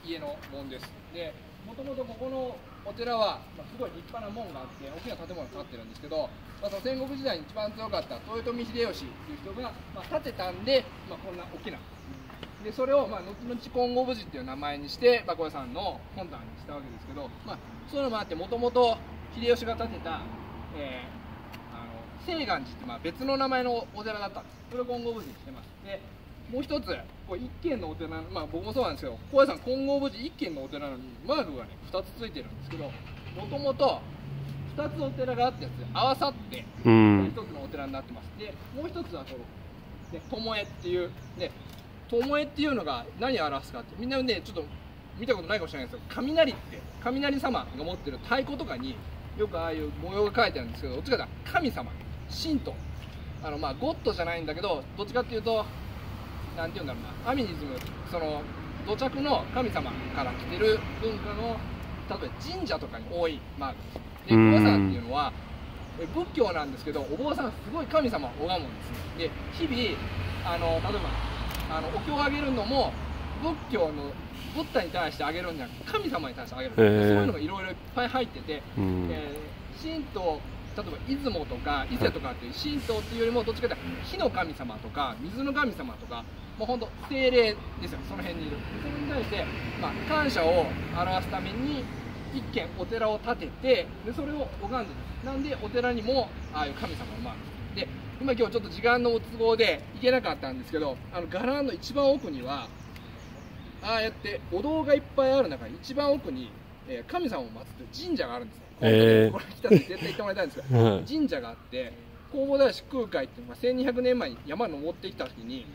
家の門です。で、もともとここのお寺は、すごい立派な門があって大きな建物が建ってるんですけど、その戦国時代に一番強かった豊臣秀吉っていう人が、建てたんで、こんな大きなで、それを後々金剛無寺っていう名前にして高野山の本山にしたわけですけど、そういうのもあって、もともと秀吉が建てた、清願寺って別の名前のお寺だったんです。それを金剛無寺にしてます。で、もう一つ、これ一軒のお寺、僕もそうなんですけど、高野山金剛無寺一軒のお寺なのにマークがね2つついてるんですけど、もともと2つお寺があったやつで合わさって一つのお寺になってます。で、もう一つはこの巴っていうね、巴っていうのが何を表すかって、みんなねちょっと見たことないかもしれないですけど、雷って雷様が持ってる太鼓とかによくああいう模様が書いてあるんですけど、どっちかというと神様、神道、ゴッドじゃないんだけど、どっちかっていうとなんていうんだろうな、アミニズム、その土着の神様から来てる文化の、例えば神社とかに多いマークです。で、高野山っていうのは仏教なんですけど、お坊さんすごい神様を拝むんですね。で、日々例えばお経をあげるのも仏教のブッダに対してあげるんじゃなくて神様に対してあげるんです。そういうのがいろいろいっぱい入ってて、神道、例えば出雲とか伊勢とかっていう神道っていうよりもどっちかというと火の神様とか水の神様とか、もうほんと精霊ですよ、その辺にいる。それに対して、感謝を表すために一軒お寺を建てて、でそれを拝んでる。なんでお寺にもああいう神様をまあで、今ちょっと時間の都合で行けなかったんですけど、伽藍の一番奥にはああやってお堂がいっぱいある中に一番奥に、神様を祀ってる神社があるんですよ。これ来たら絶対行ってもらいたいんですけど、神社があって、弘法大師空海っていうのが1200年前に山に登ってきた時に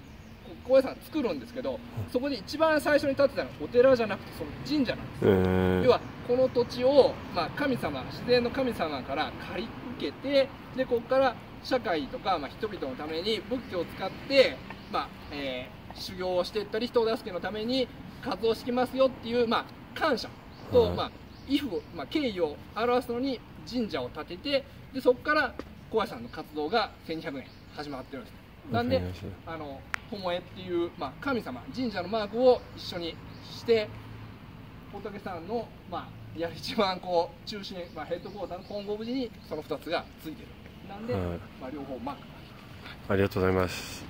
高野山作るんですけど、そこで一番最初に建てたのはお寺じゃなくてその神社なんです。要はこの土地を、神様、自然の神様から借り受けて、でここから社会とか、人々のために仏教を使って、修行をしていったり人助けのために活動してきますよっていう、感謝と、畏怖、敬意を表すのに神社を建てて、でそこから高野山の活動が1200年始まってるんです。なんで巴っていう、神様神社のマークを一緒にして仏さんの、一番中心、ヘッドクォーターの金剛無寺にその2つがついてる。なんで、両方マークがある。ありがとうございます。